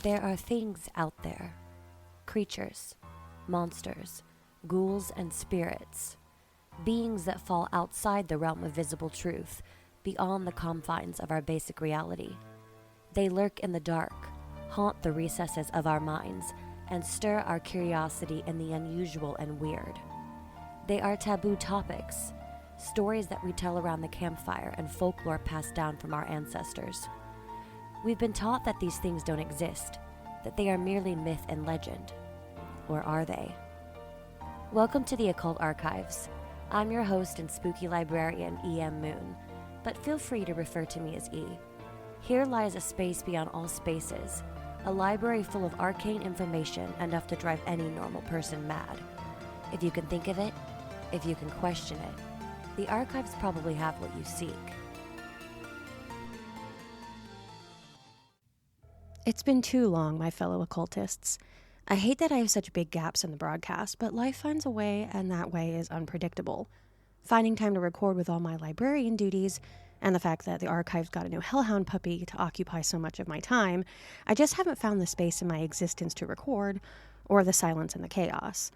There are things out there, creatures, monsters, ghouls and spirits, beings that fall outside the realm of visible truth, beyond the confines of our basic reality. They lurk in the dark, haunt the recesses of our minds, and stir our curiosity in the unusual and weird. They are taboo topics, stories that we tell around the campfire and folklore passed down from our ancestors. We've been taught that these things don't exist, that they are merely myth and legend. Or are they? Welcome to the Occult Archives. I'm your host and spooky librarian, E.M. Moon, but feel free to refer to me as E. Here lies a space beyond all spaces, a library full of arcane information enough to drive any normal person mad. If you can think of it, if you can question it, the archives probably have what you seek. It's been too long, my fellow occultists. I hate that I have such big gaps in the broadcast, but life finds a way, and that way is unpredictable. Finding time to record with all my librarian duties, and the fact that the archives got a new hellhound puppy to occupy so much of my time, I just haven't found the space in my existence to record, or the silence and the chaos.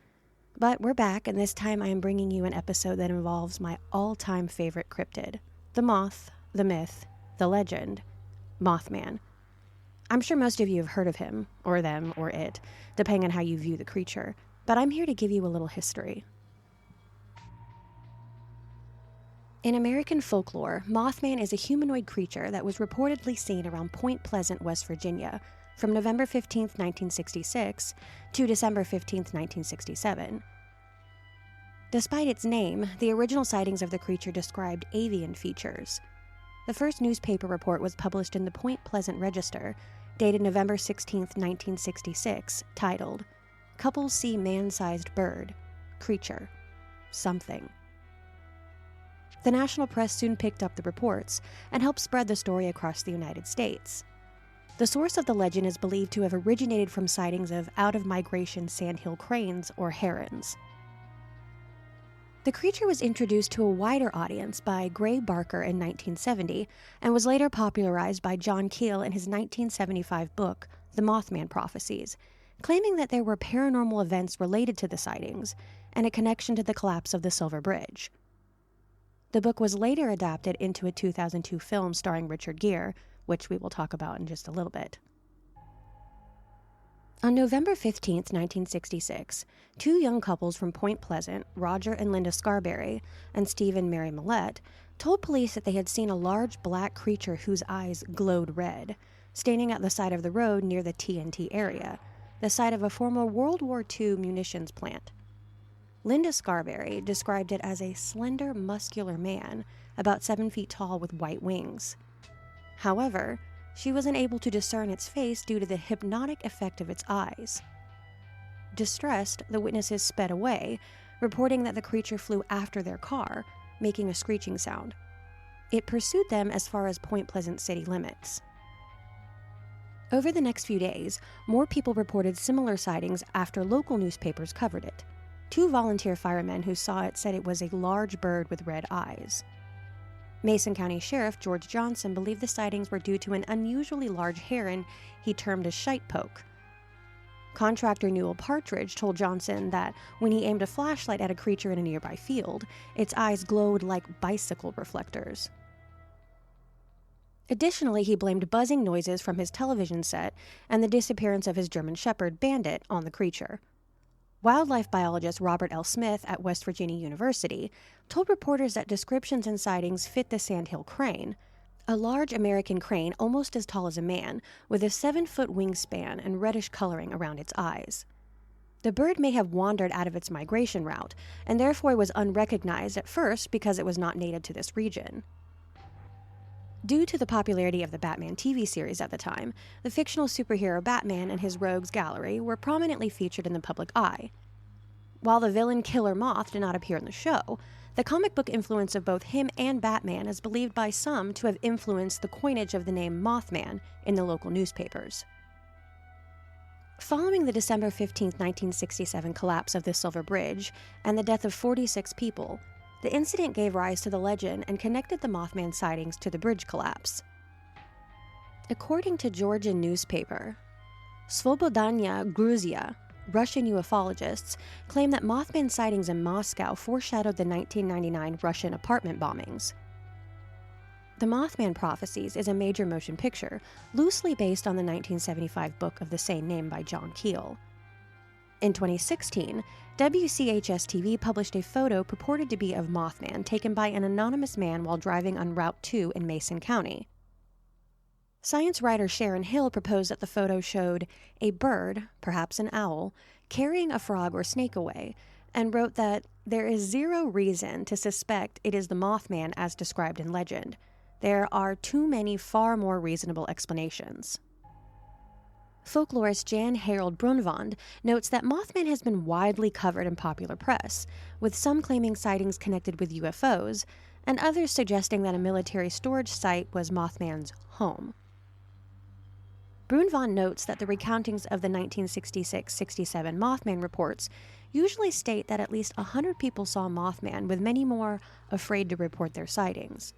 But we're back, and this time I am bringing you an episode that involves my all-time favorite cryptid, the moth, the myth, the legend, Mothman. I'm sure most of you have heard of him, or them, or it, depending on how you view the creature, but I'm here to give you a little history. In American folklore, Mothman is a humanoid creature that was reportedly seen around Point Pleasant, West Virginia, from November 15, 1966, to December 15, 1967. Despite its name, the original sightings of the creature described avian features. The first newspaper report was published in the Point Pleasant Register, dated November 16, 1966, titled, "Couples See Man-Sized Bird, Creature, Something." The national press soon picked up the reports and helped spread the story across the United States. The source of the legend is believed to have originated from sightings of out-of-migration sandhill cranes or herons. The creature was introduced to a wider audience by Gray Barker in 1970 and was later popularized by John Keel in his 1975 book, The Mothman Prophecies, claiming that there were paranormal events related to the sightings and a connection to the collapse of the Silver Bridge. The book was later adapted into a 2002 film starring Richard Gere, which we will talk about in just a little bit. On November 15, 1966, two young couples from Point Pleasant, Roger and Linda Scarberry, and Steve and Mary Millette, told police that they had seen a large black creature whose eyes glowed red, standing at the side of the road near the TNT area, the site of a former World War II munitions plant. Linda Scarberry described it as a slender, muscular man, about 7 feet tall with white wings. However, she was unable to discern its face due to the hypnotic effect of its eyes. Distressed, the witnesses sped away, reporting that the creature flew after their car, making a screeching sound. It pursued them as far as Point Pleasant city limits. Over the next few days, more people reported similar sightings after local newspapers covered it. Two volunteer firemen who saw it said it was a large bird with red eyes. Mason County Sheriff George Johnson believed the sightings were due to an unusually large heron he termed a shite poke. Contractor Newell Partridge told Johnson that when he aimed a flashlight at a creature in a nearby field, its eyes glowed like bicycle reflectors. Additionally, he blamed buzzing noises from his television set and the disappearance of his German Shepherd, Bandit, on the creature. Wildlife biologist Robert L. Smith at West Virginia University told reporters that descriptions and sightings fit the sandhill crane, a large American crane almost as tall as a man, with a 7-foot wingspan and reddish coloring around its eyes. The bird may have wandered out of its migration route, and therefore was unrecognized at first because it was not native to this region. Due to the popularity of the Batman TV series at the time, the fictional superhero Batman and his rogues gallery were prominently featured in the public eye. While the villain Killer Moth did not appear in the show, the comic book influence of both him and Batman is believed by some to have influenced the coinage of the name Mothman in the local newspapers. Following the December 15, 1967 collapse of the Silver Bridge and the death of 46 people, the incident gave rise to the legend and connected the Mothman sightings to the bridge collapse. According to Georgia newspaper, Svobodanya Gruzia, Russian ufologists, claim that Mothman sightings in Moscow foreshadowed the 1999 Russian apartment bombings. The Mothman Prophecies is a major motion picture, loosely based on the 1975 book of the same name by John Keel. In 2016, WCHS-TV published a photo purported to be of Mothman taken by an anonymous man while driving on Route 2 in Mason County. Science writer Sharon Hill proposed that the photo showed a bird, perhaps an owl, carrying a frog or snake away, and wrote that there is zero reason to suspect it is the Mothman as described in legend. There are too many far more reasonable explanations. Folklorist Jan Harold Brunvand notes that Mothman has been widely covered in popular press, with some claiming sightings connected with UFOs, and others suggesting that a military storage site was Mothman's home. Brunvand notes that the recountings of the 1966-67 Mothman reports usually state that at least 100 people saw Mothman, with many more afraid to report their sightings.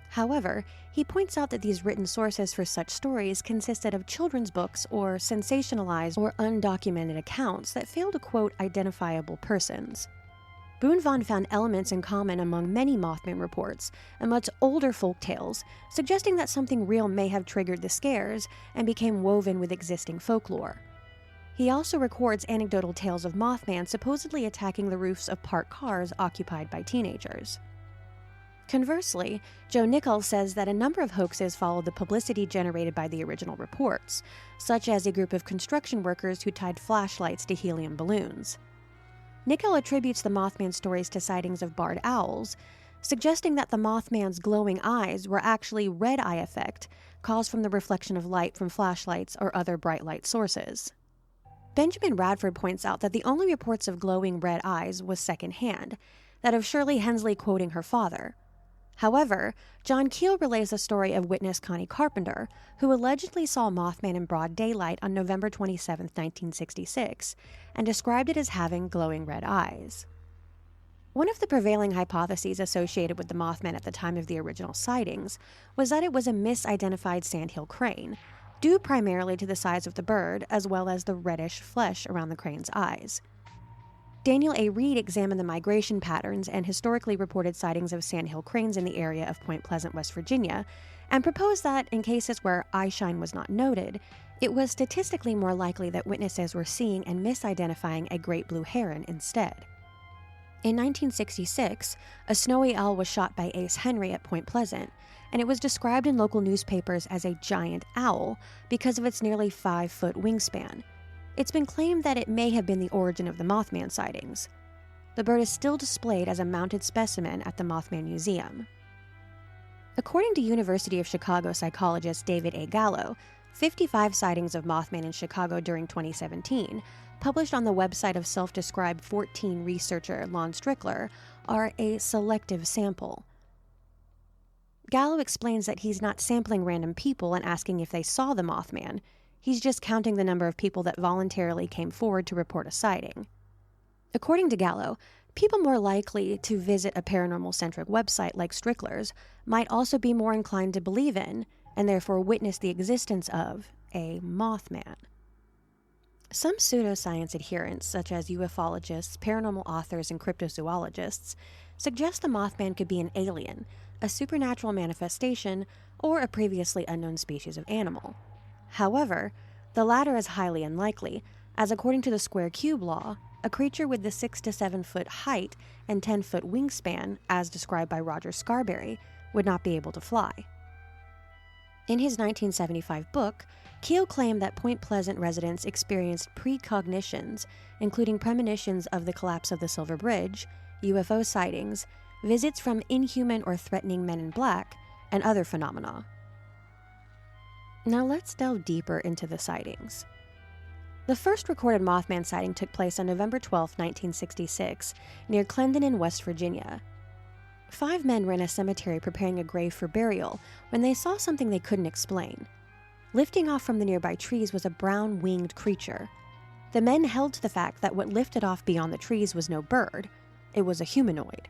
However, he points out that these written sources for such stories consisted of children's books or sensationalized or undocumented accounts that fail to quote identifiable persons. Brunvand found elements in common among many Mothman reports and much older folk tales, suggesting that something real may have triggered the scares and became woven with existing folklore. He also records anecdotal tales of Mothman supposedly attacking the roofs of parked cars occupied by teenagers. Conversely, Joe Nichols says that a number of hoaxes followed the publicity generated by the original reports, such as a group of construction workers who tied flashlights to helium balloons. Nicholl attributes the Mothman stories to sightings of barred owls, suggesting that the Mothman's glowing eyes were actually red eye effect caused from the reflection of light from flashlights or other bright light sources. Benjamin Radford points out that the only reports of glowing red eyes was secondhand, that of Shirley Hensley quoting her father. However, John Keel relays the story of witness Connie Carpenter, who allegedly saw Mothman in broad daylight on November 27, 1966, and described it as having glowing red eyes. One of the prevailing hypotheses associated with the Mothman at the time of the original sightings was that it was a misidentified sandhill crane, due primarily to the size of the bird as well as the reddish flesh around the crane's eyes. Daniel A. Reed examined the migration patterns and historically reported sightings of sandhill cranes in the area of Point Pleasant, West Virginia, and proposed that, in cases where eyeshine was not noted, it was statistically more likely that witnesses were seeing and misidentifying a great blue heron instead. In 1966, a snowy owl was shot by Ace Henry at Point Pleasant, and it was described in local newspapers as a giant owl because of its nearly 5-foot wingspan. It's been claimed that it may have been the origin of the Mothman sightings. The bird is still displayed as a mounted specimen at the Mothman Museum. According to University of Chicago psychologist David A. Gallo, 55 sightings of Mothman in Chicago during 2017, published on the website of self-described 14 researcher Lon Strickler, are a selective sample. Gallo explains that he's not sampling random people and asking if they saw the Mothman. He's just counting the number of people that voluntarily came forward to report a sighting. According to Gallo, people more likely to visit a paranormal-centric website like Strickler's might also be more inclined to believe in, and therefore witness the existence of, a Mothman. Some pseudoscience adherents, such as ufologists, paranormal authors, and cryptozoologists, suggest the Mothman could be an alien, a supernatural manifestation, or a previously unknown species of animal. However, the latter is highly unlikely, as according to the square cube law, a creature with the 6 to 7 foot height and 10-foot wingspan, as described by Roger Scarberry, would not be able to fly. In his 1975 book, Keel claimed that Point Pleasant residents experienced precognitions, including premonitions of the collapse of the Silver Bridge, UFO sightings, visits from inhuman or threatening men in black, and other phenomena. Now let's delve deeper into the sightings. The first recorded Mothman sighting took place on November 12, 1966, near Clendenin, West Virginia. 5 men were in a cemetery preparing a grave for burial when they saw something they couldn't explain. Lifting off from the nearby trees was a brown winged creature. The men held to the fact that what lifted off beyond the trees was no bird, it was a humanoid.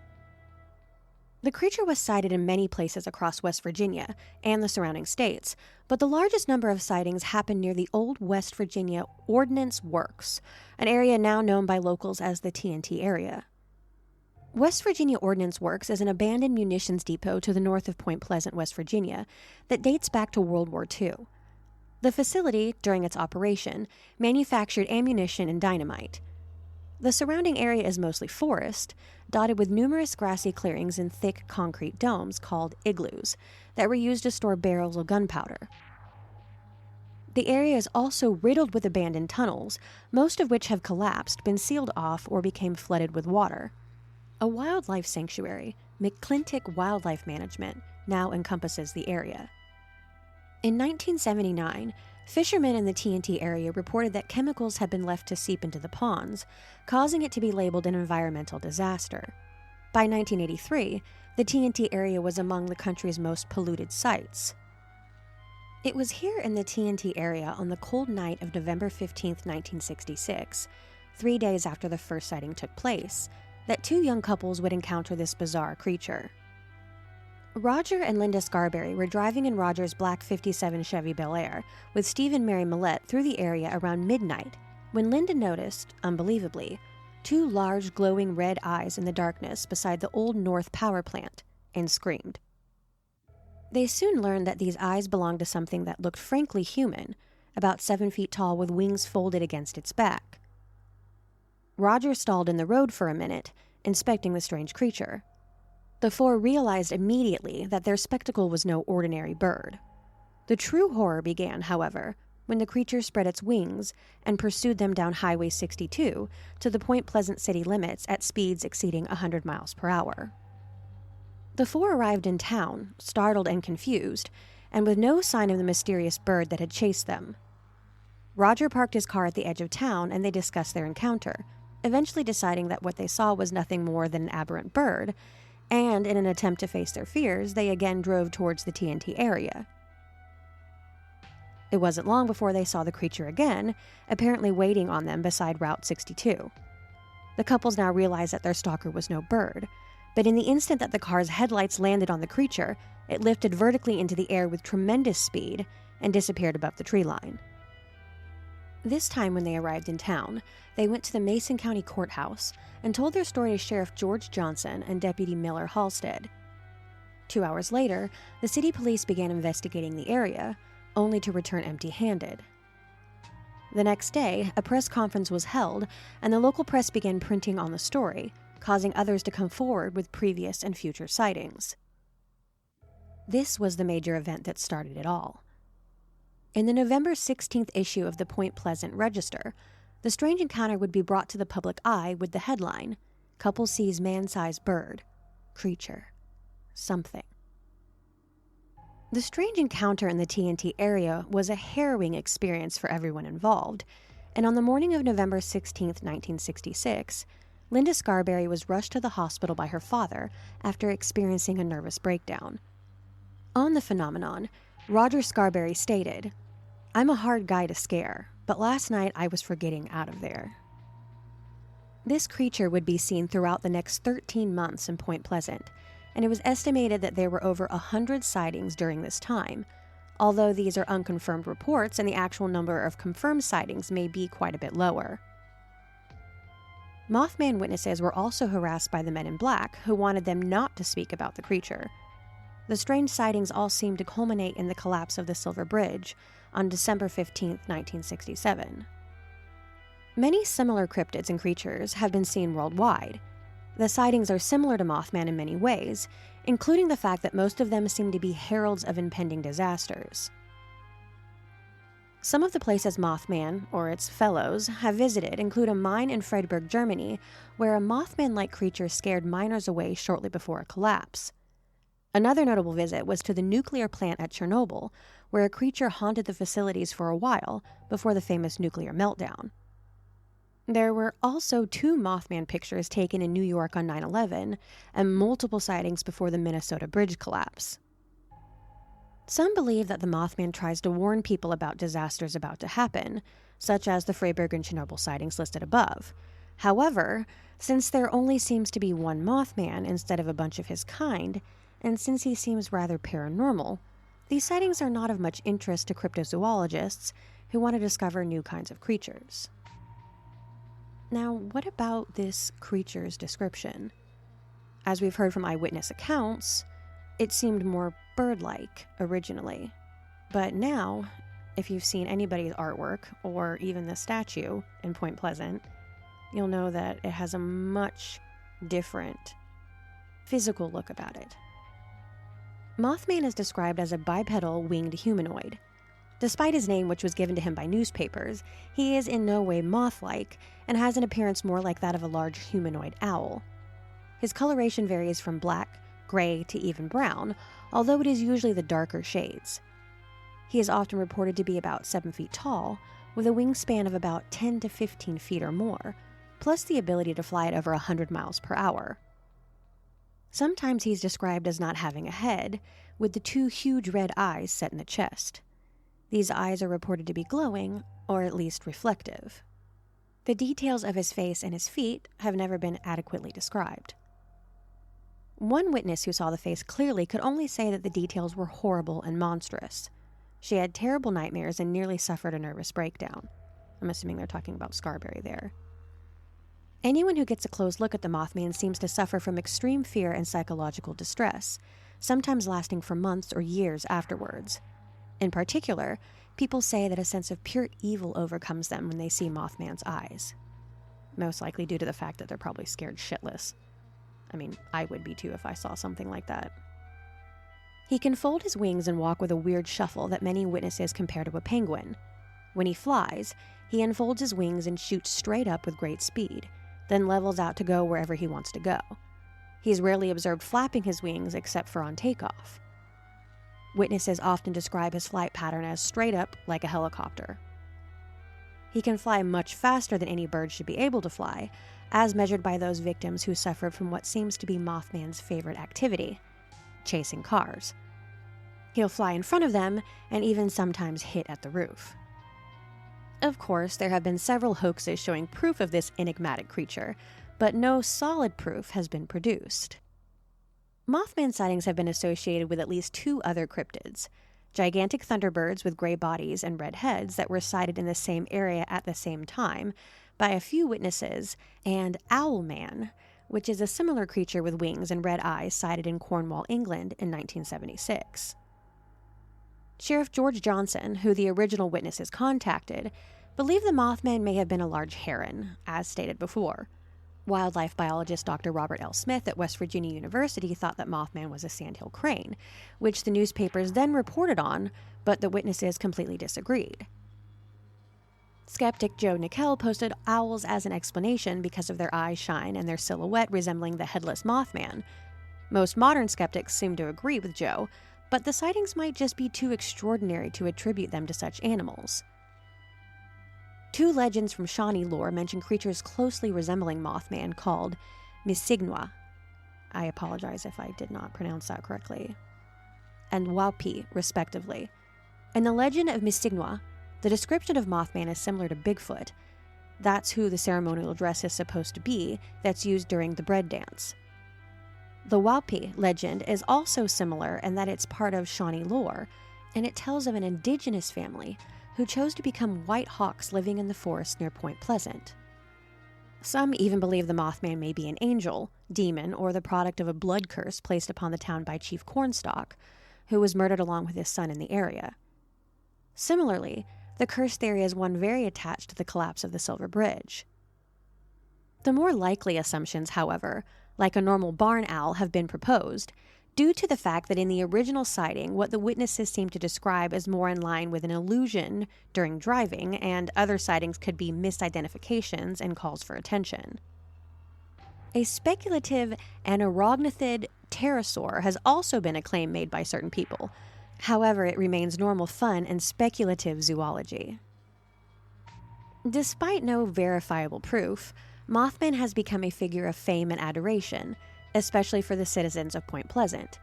The creature was sighted in many places across West Virginia and the surrounding states, but the largest number of sightings happened near the old West Virginia Ordnance Works, an area now known by locals as the TNT area. West Virginia Ordnance Works is an abandoned munitions depot to the north of Point Pleasant, West Virginia, that dates back to World War II. The facility, during its operation, manufactured ammunition and dynamite. The surrounding area is mostly forest, dotted with numerous grassy clearings and thick concrete domes called igloos that were used to store barrels of gunpowder. The area is also riddled with abandoned tunnels, most of which have collapsed, been sealed off, or became flooded with water. A wildlife sanctuary, McClintock Wildlife Management, now encompasses the area. In 1979, fishermen in the TNT area reported that chemicals had been left to seep into the ponds, causing it to be labeled an environmental disaster. By 1983, the TNT area was among the country's most polluted sites. It was here in the TNT area on the cold night of November 15, 1966, 3 days after the first sighting took place, that two young couples would encounter this bizarre creature. Roger and Linda Scarberry were driving in Roger's black '57 Chevy Bel Air with Steve and Mary Millette through the area around midnight when Linda noticed, unbelievably, two large glowing red eyes in the darkness beside the Old North power plant and screamed. They soon learned that these eyes belonged to something that looked frankly human, about 7 feet tall with wings folded against its back. Roger stalled in the road for a minute, inspecting the strange creature. The four realized immediately that their spectacle was no ordinary bird. The true horror began, however, when the creature spread its wings and pursued them down Highway 62 to the Point Pleasant city limits at speeds exceeding 100 miles per hour. The four arrived in town, startled and confused, and with no sign of the mysterious bird that had chased them. Roger parked his car at the edge of town and they discussed their encounter, eventually deciding that what they saw was nothing more than an aberrant bird, and in an attempt to face their fears, they again drove towards the TNT area. It wasn't long before they saw the creature again, apparently waiting on them beside Route 62. The couples now realized that their stalker was no bird, but in the instant that the car's headlights landed on the creature, it lifted vertically into the air with tremendous speed and disappeared above the tree line. This time when they arrived in town, they went to the Mason County Courthouse and told their story to Sheriff George Johnson and Deputy Miller Halstead. 2 hours later, the city police began investigating the area, only to return empty-handed. The next day, a press conference was held, and the local press began printing on the story, causing others to come forward with previous and future sightings. This was the major event that started it all. In the November 16th issue of the Point Pleasant Register, the strange encounter would be brought to the public eye with the headline, "Couple sees man-sized bird, creature, something." The strange encounter in the TNT area was a harrowing experience for everyone involved, and on the morning of November 16th, 1966, Linda Scarberry was rushed to the hospital by her father after experiencing a nervous breakdown. On the phenomenon, Roger Scarberry stated, "I'm a hard guy to scare, but last night I was for getting out of there." This creature would be seen throughout the next 13 months in Point Pleasant, and it was estimated that there were over 100 sightings during this time, although these are unconfirmed reports and the actual number of confirmed sightings may be quite a bit lower. Mothman witnesses were also harassed by the men in black, who wanted them not to speak about the creature. The strange sightings all seemed to culminate in the collapse of the Silver Bridge on December 15, 1967. Many similar cryptids and creatures have been seen worldwide. The sightings are similar to Mothman in many ways, including the fact that most of them seem to be heralds of impending disasters. Some of the places Mothman, or its fellows, have visited include a mine in Freiburg, Germany, where a Mothman-like creature scared miners away shortly before a collapse. Another notable visit was to the nuclear plant at Chernobyl, where a creature haunted the facilities for a while before the famous nuclear meltdown. There were also 2 Mothman pictures taken in New York on 9/11 and multiple sightings before the Minnesota bridge collapse. Some believe that the Mothman tries to warn people about disasters about to happen, such as the Freiburg and Chernobyl sightings listed above. However, since there only seems to be one Mothman instead of a bunch of his kind, and since he seems rather paranormal, these sightings are not of much interest to cryptozoologists who want to discover new kinds of creatures. Now, what about this creature's description? As we've heard from eyewitness accounts, it seemed more bird-like originally. But now, if you've seen anybody's artwork, or even the statue in Point Pleasant, you'll know that it has a much different physical look about it. Mothman is described as a bipedal winged humanoid. Despite his name, which was given to him by newspapers, he is in no way moth-like and has an appearance more like that of a large humanoid owl. His coloration varies from black, gray to even brown, although it is usually the darker shades. He is often reported to be about 7 feet tall, with a wingspan of about 10 to 15 feet or more, plus the ability to fly at over 100 miles per hour. Sometimes he's described as not having a head, with the 2 huge red eyes set in the chest. These eyes are reported to be glowing, or at least reflective. The details of his face and his feet have never been adequately described. One witness who saw the face clearly could only say that the details were horrible and monstrous. She had terrible nightmares and nearly suffered a nervous breakdown. I'm assuming they're talking about Scarberry there. Anyone who gets a close look at the Mothman seems to suffer from extreme fear and psychological distress, sometimes lasting for months or years afterwards. In particular, people say that a sense of pure evil overcomes them when they see Mothman's eyes. Most likely due to the fact that they're probably scared shitless. I mean, I would be too if I saw something like that. He can fold his wings and walk with a weird shuffle that many witnesses compare to a penguin. When he flies, he unfolds his wings and shoots straight up with great speed, then levels out to go wherever he wants to go. He's rarely observed flapping his wings except for on takeoff. Witnesses often describe his flight pattern as straight up like a helicopter. He can fly much faster than any bird should be able to fly, as measured by those victims who suffered from what seems to be Mothman's favorite activity, chasing cars. He'll fly in front of them and even sometimes hit at the roof. Of course, there have been several hoaxes showing proof of this enigmatic creature, but no solid proof has been produced. Mothman sightings have been associated with at least 2 other cryptids, gigantic thunderbirds with gray bodies and red heads that were sighted in the same area at the same time by a few witnesses, and Owlman, which is a similar creature with wings and red eyes sighted in Cornwall, England in 1976. Sheriff George Johnson, who the original witnesses contacted, believed the Mothman may have been a large heron, as stated before. Wildlife biologist Dr. Robert L. Smith at West Virginia University thought that Mothman was a sandhill crane, which the newspapers then reported on, but the witnesses completely disagreed. Skeptic Joe Nickel posted owls as an explanation because of their eye shine and their silhouette resembling the headless Mothman. Most modern skeptics seem to agree with Joe, but the sightings might just be too extraordinary to attribute them to such animals. 2 legends from Shawnee lore mention creatures closely resembling Mothman called Misigna. I apologize if I did not pronounce that correctly. And Waupi, respectively. In the legend of Misigna, the description of Mothman is similar to Bigfoot. That's who the ceremonial dress is supposed to be that's used during the bread dance. The Waupi legend is also similar in that it's part of Shawnee lore, and it tells of an indigenous family who chose to become white hawks living in the forest near Point Pleasant. Some even believe the Mothman may be an angel, demon, or the product of a blood curse placed upon the town by Chief Cornstalk, who was murdered along with his son in the area. Similarly, the curse theory is one very attached to the collapse of the Silver Bridge. The more likely assumptions, however, like a normal barn owl, have been proposed, due to the fact that in the original sighting, what the witnesses seem to describe is more in line with an illusion during driving, and other sightings could be misidentifications and calls for attention. A speculative anorognathid pterosaur has also been a claim made by certain people. However, it remains normal fun and speculative zoology. Despite no verifiable proof, Mothman has become a figure of fame and adoration, especially for the citizens of Point Pleasant.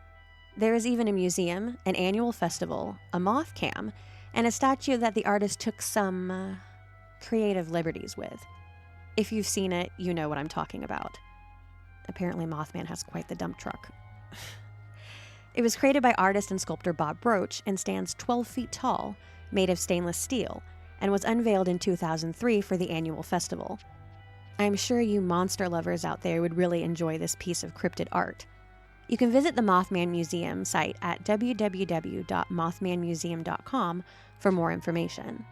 There is even a museum, an annual festival, a moth cam, and a statue that the artist took some creative liberties with. If you've seen it, you know what I'm talking about. Apparently Mothman has quite the dump truck. It was created by artist and sculptor Bob Broach and stands 12 feet tall, made of stainless steel, and was unveiled in 2003 for the annual festival. I'm sure you monster lovers out there would really enjoy this piece of cryptid art. You can visit the Mothman Museum site at www.mothmanmuseum.com for more information.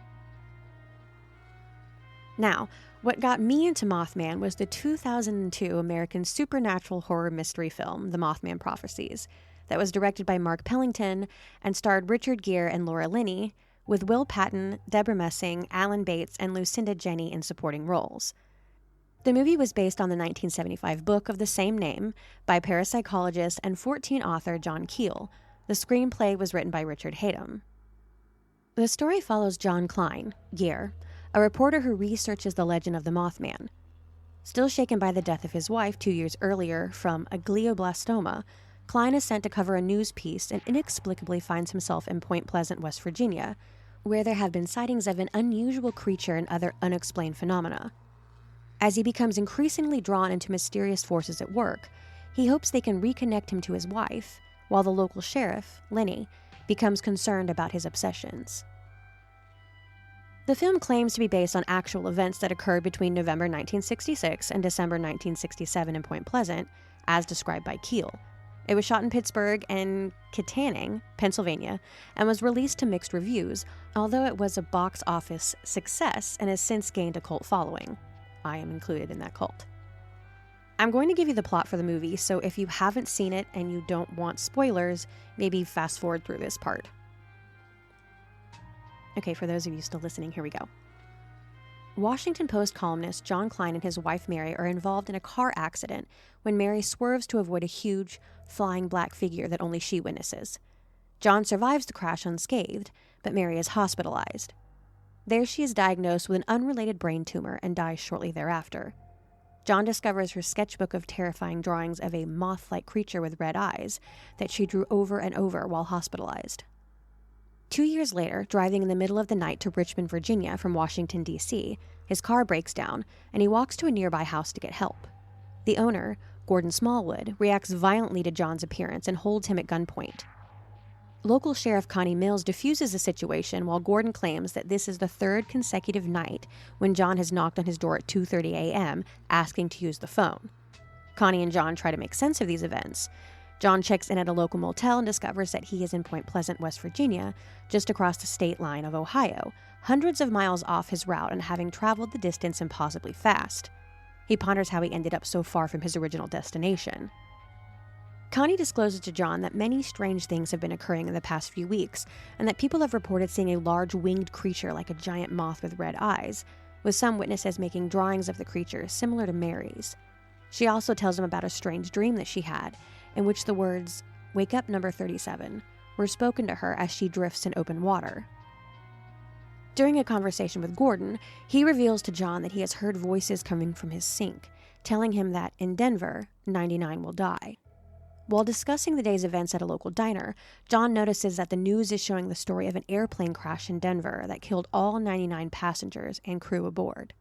Now, what got me into Mothman was the 2002 American supernatural horror mystery film, The Mothman Prophecies, that was directed by Mark Pellington and starred Richard Gere and Laura Linney, with Will Patton, Deborah Messing, Alan Bates, and Lucinda Jenny in supporting roles. The movie was based on the 1975 book of the same name by parapsychologist and 14 author John Keel. The screenplay was written by Richard Hatem. The story follows John Klein, Gere, a reporter who researches the legend of the Mothman. Still shaken by the death of his wife 2 years earlier from a glioblastoma, Klein is sent to cover a news piece and inexplicably finds himself in Point Pleasant, West Virginia, where there have been sightings of an unusual creature and other unexplained phenomena. As he becomes increasingly drawn into mysterious forces at work, he hopes they can reconnect him to his wife, while the local sheriff, Lenny, becomes concerned about his obsessions. The film claims to be based on actual events that occurred between November 1966 and December 1967 in Point Pleasant, as described by Keel. It was shot in Pittsburgh and Kittanning, Pennsylvania, and was released to mixed reviews, although it was a box office success and has since gained a cult following. I am included in that cult. I'm going to give you the plot for the movie, so if you haven't seen it and you don't want spoilers, maybe fast forward through this part. Okay, for those of you still listening, here we go. Washington Post columnist John Klein and his wife Mary are involved in a car accident when Mary swerves to avoid a huge, flying black figure that only she witnesses. John survives the crash unscathed, but Mary is hospitalized. There she is diagnosed with an unrelated brain tumor and dies shortly thereafter. John discovers her sketchbook of terrifying drawings of a moth-like creature with red eyes that she drew over and over while hospitalized. 2 years later, driving in the middle of the night to Richmond, Virginia from Washington, D.C., his car breaks down and he walks to a nearby house to get help. The owner, Gordon Smallwood, reacts violently to John's appearance and holds him at gunpoint. Local Sheriff Connie Mills diffuses the situation while Gordon claims that this is the third consecutive night when John has knocked on his door at 2:30 a.m. asking to use the phone. Connie and John try to make sense of these events. John checks in at a local motel and discovers that he is in Point Pleasant, West Virginia, just across the state line of Ohio, hundreds of miles off his route and having traveled the distance impossibly fast. He ponders how he ended up so far from his original destination. Connie discloses to John that many strange things have been occurring in the past few weeks, and that people have reported seeing a large winged creature like a giant moth with red eyes, with some witnesses making drawings of the creature similar to Mary's. She also tells him about a strange dream that she had, in which the words, "Wake up, number 37, were spoken to her as she drifts in open water. During a conversation with Gordon, he reveals to John that he has heard voices coming from his sink, telling him that in Denver, 99 will die. While discussing the day's events at a local diner, John notices that the news is showing the story of an airplane crash in Denver that killed all 99 passengers and crew aboard.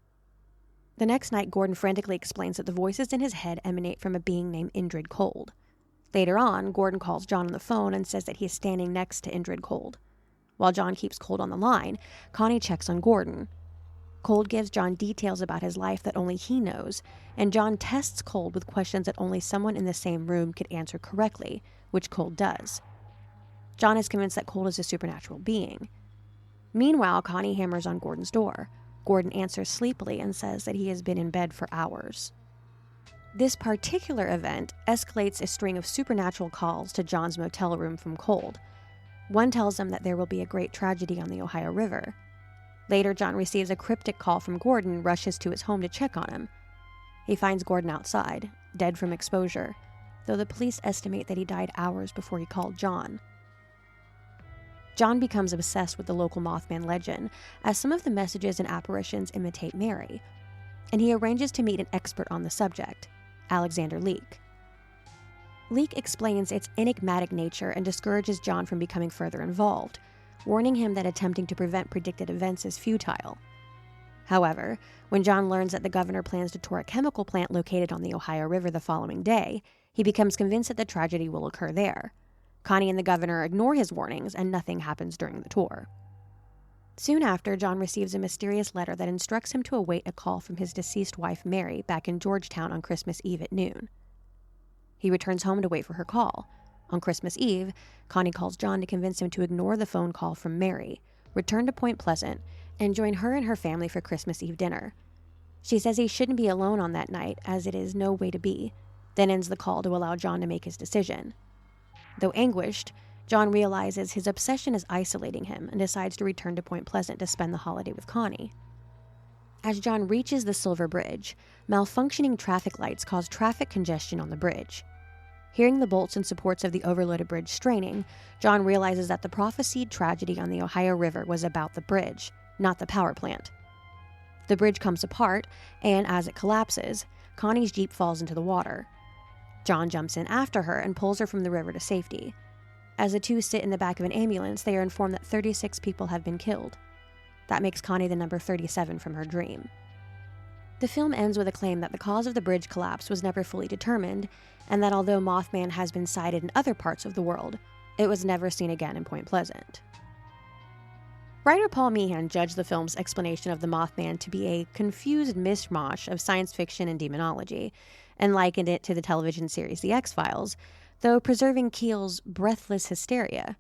The next night, Gordon frantically explains that the voices in his head emanate from a being named Indrid Cold. Later on, Gordon calls John on the phone and says that he is standing next to Indrid Cold. While John keeps Cold on the line, Connie checks on Gordon. Cold gives John details about his life that only he knows, and John tests Cold with questions that only someone in the same room could answer correctly, which Cold does. John is convinced that Cold is a supernatural being. Meanwhile, Connie hammers on Gordon's door. Gordon answers sleepily and says that he has been in bed for hours. This particular event escalates a string of supernatural calls to John's motel room from Cold. One tells him that there will be a great tragedy on the Ohio River. Later, John receives a cryptic call from Gordon and rushes to his home to check on him. He finds Gordon outside, dead from exposure, though the police estimate that he died hours before he called John. John becomes obsessed with the local Mothman legend, as some of the messages and apparitions imitate Mary, and he arranges to meet an expert on the subject, Alexander Leek. Leek explains its enigmatic nature and discourages John from becoming further involved, warning him that attempting to prevent predicted events is futile. However, when John learns that the governor plans to tour a chemical plant located on the Ohio River the following day, he becomes convinced that the tragedy will occur there. Connie and the governor ignore his warnings, and nothing happens during the tour. Soon after, John receives a mysterious letter that instructs him to await a call from his deceased wife, Mary, back in Georgetown on Christmas Eve at noon. He returns home to wait for her call. On Christmas Eve, Connie calls John to convince him to ignore the phone call from Mary, return to Point Pleasant, and join her and her family for Christmas Eve dinner. She says he shouldn't be alone on that night, as it is no way to be, then ends the call to allow John to make his decision. Though anguished, John realizes his obsession is isolating him and decides to return to Point Pleasant to spend the holiday with Connie. As John reaches the Silver Bridge, malfunctioning traffic lights cause traffic congestion on the bridge. Hearing the bolts and supports of the overloaded bridge straining, John realizes that the prophesied tragedy on the Ohio River was about the bridge, not the power plant. The bridge comes apart, and as it collapses, Connie's Jeep falls into the water. John jumps in after her and pulls her from the river to safety. As the two sit in the back of an ambulance, they are informed that 36 people have been killed. That makes Connie the number 37 from her dream. The film ends with a claim that the cause of the bridge collapse was never fully determined, and that although Mothman has been sighted in other parts of the world, it was never seen again in Point Pleasant. Writer Paul Meehan judged the film's explanation of the Mothman to be a confused mishmash of science fiction and demonology, and likened it to the television series The X-Files, though preserving Keel's breathless hysteria.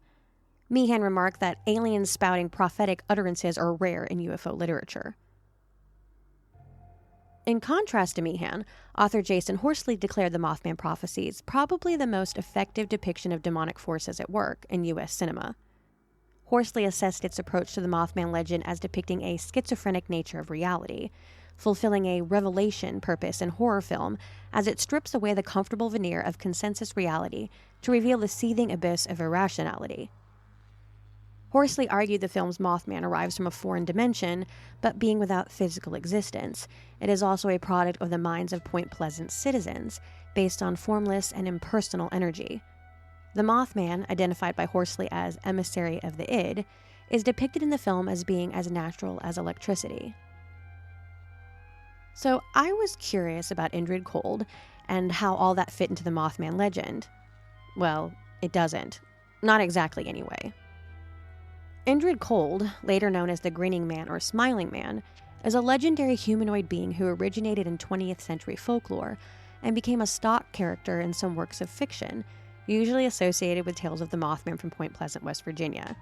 Meehan remarked that aliens spouting prophetic utterances are rare in UFO literature. In contrast to Meehan, author Jason Horsley declared the Mothman prophecies probably the most effective depiction of demonic forces at work in U.S. cinema. Horsley assessed its approach to the Mothman legend as depicting a schizophrenic nature of reality, fulfilling a revelation purpose in horror film as it strips away the comfortable veneer of consensus reality to reveal the seething abyss of irrationality. Horsley argued the film's Mothman arrives from a foreign dimension, but being without physical existence, it is also a product of the minds of Point Pleasant's citizens, based on formless and impersonal energy. The Mothman, identified by Horsley as emissary of the id, is depicted in the film as being as natural as electricity. So I was curious about Indrid Cold and how all that fit into the Mothman legend. Well, it doesn't. Not exactly anyway. Indrid Cold, later known as the Grinning Man or Smiling Man, is a legendary humanoid being who originated in 20th century folklore and became a stock character in some works of fiction, usually associated with tales of the Mothman from Point Pleasant, West Virginia.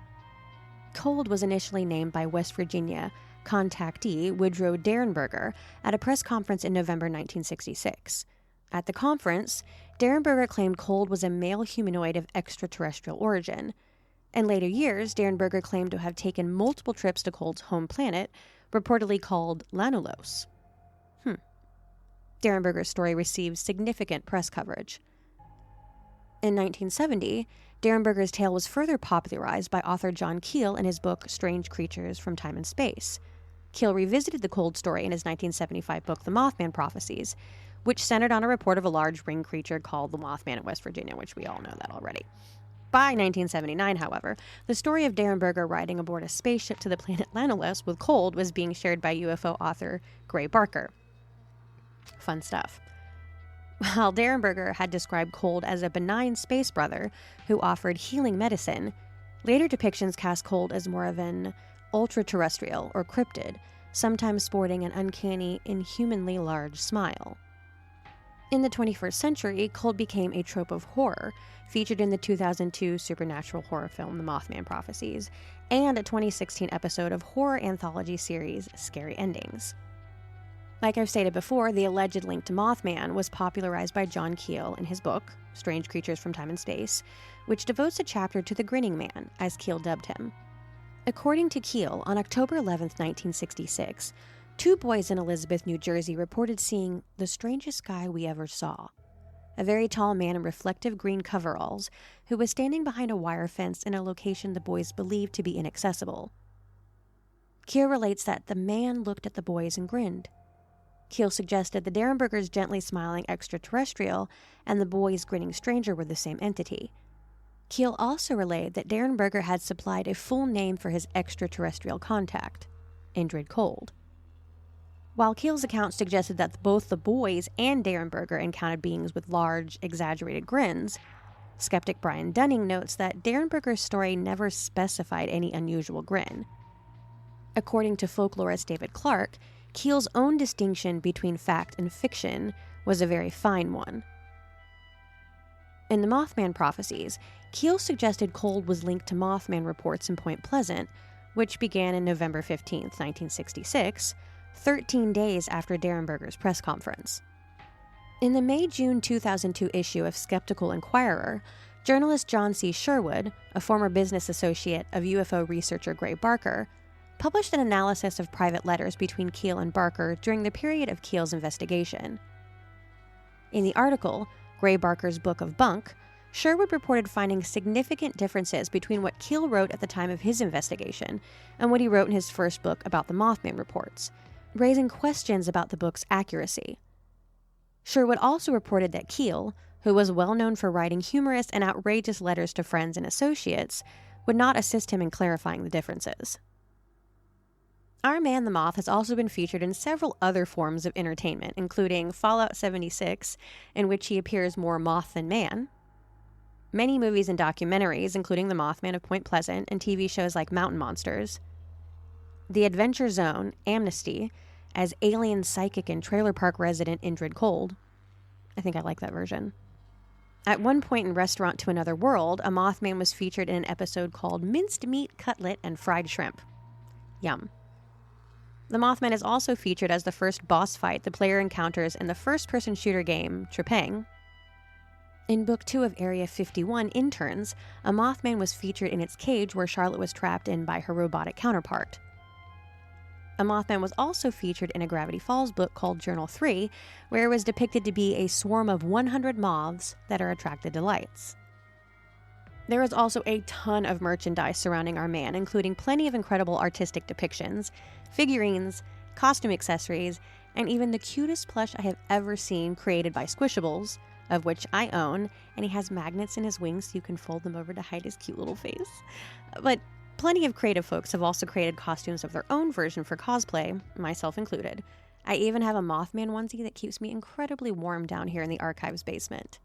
Cold was initially named by West Virginia contactee Woodrow Derenberger at a press conference in November 1966. At the conference, Derenberger claimed Cold was a male humanoid of extraterrestrial origin. In later years, Derenberger claimed to have taken multiple trips to Cold's home planet, reportedly called Lanulos. Derenberger's story received significant press coverage. In 1970, Derenberger's tale was further popularized by author John Keel in his book Strange Creatures from Time and Space. Keel revisited the Cold story in his 1975 book The Mothman Prophecies, which centered on a report of a large ring creature called the Mothman in West Virginia, which we all know that already. By 1979, however, the story of Derenberger riding aboard a spaceship to the planet Lanulos with Cold was being shared by UFO author Gray Barker. Fun stuff. While Derenberger had described Cold as a benign space brother who offered healing medicine, later depictions cast Cold as more of an ultra-terrestrial or cryptid, sometimes sporting an uncanny, inhumanly large smile. In the 21st century, Cold became a trope of horror, featured in the 2002 supernatural horror film The Mothman Prophecies, and a 2016 episode of horror anthology series Scary Endings. Like I've stated before, the alleged link to Mothman was popularized by John Keel in his book, Strange Creatures from Time and Space, which devotes a chapter to the Grinning Man, as Keel dubbed him. According to Keel, on October 11, 1966, 2 boys in Elizabeth, New Jersey reported seeing the strangest guy we ever saw. A very tall man in reflective green coveralls who was standing behind a wire fence in a location the boys believed to be inaccessible. Keel relates that the man looked at the boys and grinned. Keel suggested the Derenberger's gently smiling extraterrestrial and the boy's grinning stranger were the same entity. Keel also relayed that Derenberger had supplied a full name for his extraterrestrial contact, Indrid Cold. While Keel's account suggested that both the boys and Derenberger encountered beings with large, exaggerated grins, skeptic Brian Dunning notes that Derenberger's story never specified any unusual grin. According to folklorist David Clark, Keel's own distinction between fact and fiction was a very fine one. In the Mothman prophecies, Keel suggested Cold was linked to Mothman reports in Point Pleasant, which began in November 15, 1966, 13 days after Derenberger's press conference. In the May-June 2002 issue of Skeptical Inquirer, journalist John C. Sherwood, a former business associate of UFO researcher Gray Barker, published an analysis of private letters between Keel and Barker during the period of Keel's investigation. In the article, Gray Barker's Book of Bunk, Sherwood reported finding significant differences between what Keel wrote at the time of his investigation and what he wrote in his first book about the Mothman reports, raising questions about the book's accuracy. Sherwood also reported that Keel, who was well known for writing humorous and outrageous letters to friends and associates, would not assist him in clarifying the differences. Our Man the Moth has also been featured in several other forms of entertainment, including Fallout 76, in which he appears more moth than man, many movies and documentaries, including The Mothman of Point Pleasant and TV shows like Mountain Monsters, The Adventure Zone, Amnesty, as alien psychic and trailer park resident Indrid Cold. I think I like that version. At one point in Restaurant to Another World, a Mothman was featured in an episode called Minced Meat, Cutlet, and Fried Shrimp. Yum. The Mothman is also featured as the first boss fight the player encounters in the first-person shooter game, Trepang. In Book 2 of Area 51, Interns, a Mothman was featured in its cage where Charlotte was trapped in by her robotic counterpart. A Mothman was also featured in a Gravity Falls book called Journal 3, where it was depicted to be a swarm of 100 moths that are attracted to lights. There is also a ton of merchandise surrounding our man, including plenty of incredible artistic depictions, figurines, costume accessories, and even the cutest plush I have ever seen created by Squishables, of which I own, and he has magnets in his wings so you can fold them over to hide his cute little face. But plenty of creative folks have also created costumes of their own version for cosplay, myself included. I even have a Mothman onesie that keeps me incredibly warm down here in the archives basement.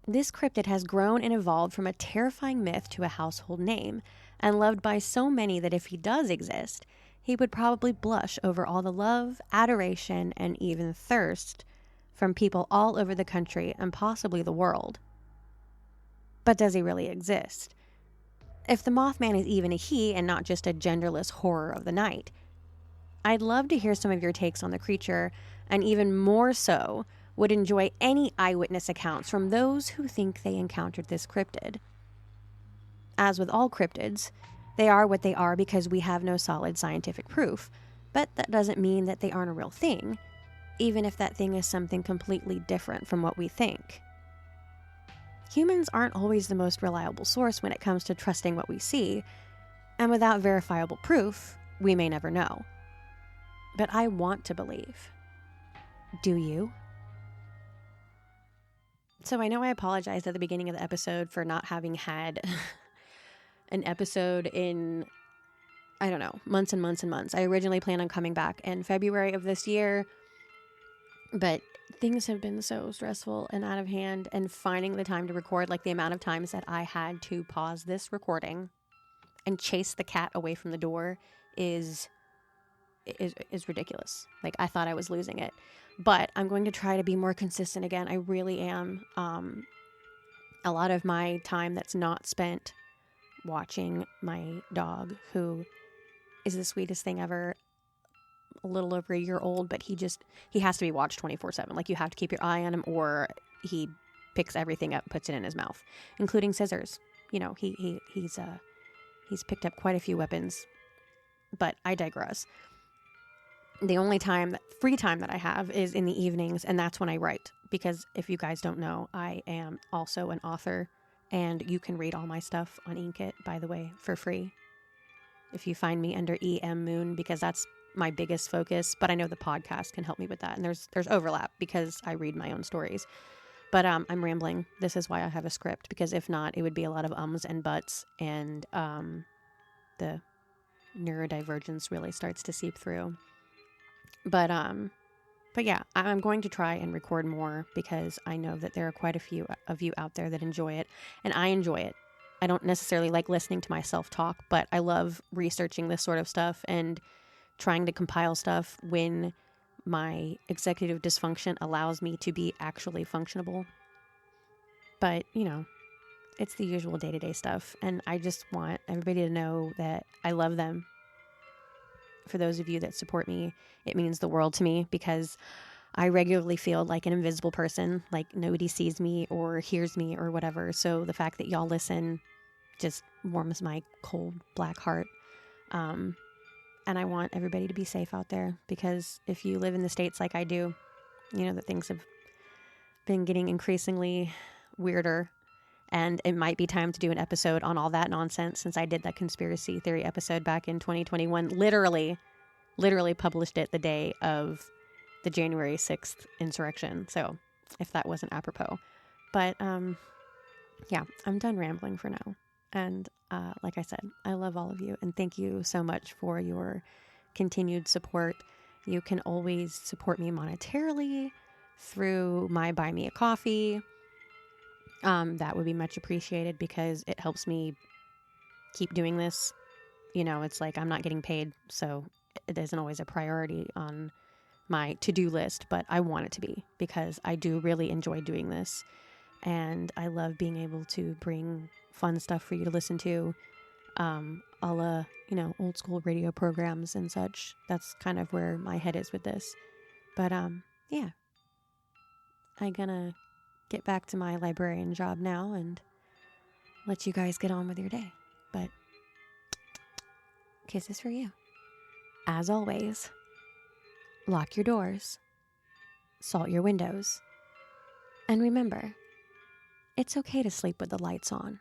This cryptid has grown and evolved from a terrifying myth to a household name, and loved by so many that if he does exist, he would probably blush over all the love, adoration, and even thirst from people all over the country and possibly the world. But does he really exist? If the Mothman is even a he and not just a genderless horror of the night, I'd love to hear some of your takes on the creature, and even more so, would enjoy any eyewitness accounts from those who think they encountered this cryptid. As with all cryptids, they are what they are because we have no solid scientific proof, but that doesn't mean that they aren't a real thing, even if that thing is something completely different from what we think. Humans aren't always the most reliable source when it comes to trusting what we see, and without verifiable proof, we may never know. But I want to believe. Do you? So I know I apologized at the beginning of the episode for not having had an episode in, I don't know, months and months and months. I originally planned on coming back in February of this year, but things have been so stressful and out of hand, and finding the time to record, like the amount of times that I had to pause this recording and chase the cat away from the door is ridiculous. Like, I thought I was losing it. But I'm going to try to be more consistent again. I really am. A lot of my time that's not spent watching my dog, who is the sweetest thing ever, a little over a year old, but he has to be watched 24/7. Like, you have to keep your eye on him, or he picks everything up, puts it in his mouth, including scissors. You know, he's picked up quite a few weapons, but I digress. The only free time that I have is in the evenings, and that's when I write. Because if you guys don't know, I am also an author, and you can read all my stuff on Inkit, by the way, for free. If you find me under EM Moon, because that's my biggest focus, but I know the podcast can help me with that. And there's overlap because I read my own stories. But I'm rambling. This is why I have a script, because if not, it would be a lot of ums and buts, and the neurodivergence really starts to seep through. But yeah, I'm going to try and record more because I know that there are quite a few of you out there that enjoy it, and I enjoy it. I don't necessarily like listening to myself talk, but I love researching this sort of stuff and trying to compile stuff when my executive dysfunction allows me to be actually functionable. But, it's the usual day-to-day stuff, and I just want everybody to know that I love them. For those of you that support me, it means the world to me because I regularly feel like an invisible person, like nobody sees me or hears me or whatever. So the fact that y'all listen just warms my cold black heart. And I want everybody to be safe out there because if you live in the States like I do, you know that things have been getting increasingly weirder. And it might be time to do an episode on all that nonsense since I did that conspiracy theory episode back in 2021. Literally published it the day of the January 6th insurrection. So if that wasn't apropos. But yeah, I'm done rambling for now. And like I said, I love all of you. And thank you so much for your continued support. You can always support me monetarily through my Buy Me a Coffee. That would be much appreciated because it helps me keep doing this. It's like I'm not getting paid, so it isn't always a priority on my to-do list, but I want it to be because I do really enjoy doing this. And I love being able to bring fun stuff for you to listen to, a la, old school radio programs and such. That's kind of where my head is with this. But, yeah. I'm gonna get back to my librarian job now and let you guys get on with your day. But kisses for you. As always, lock your doors, salt your windows, and remember, it's okay to sleep with the lights on.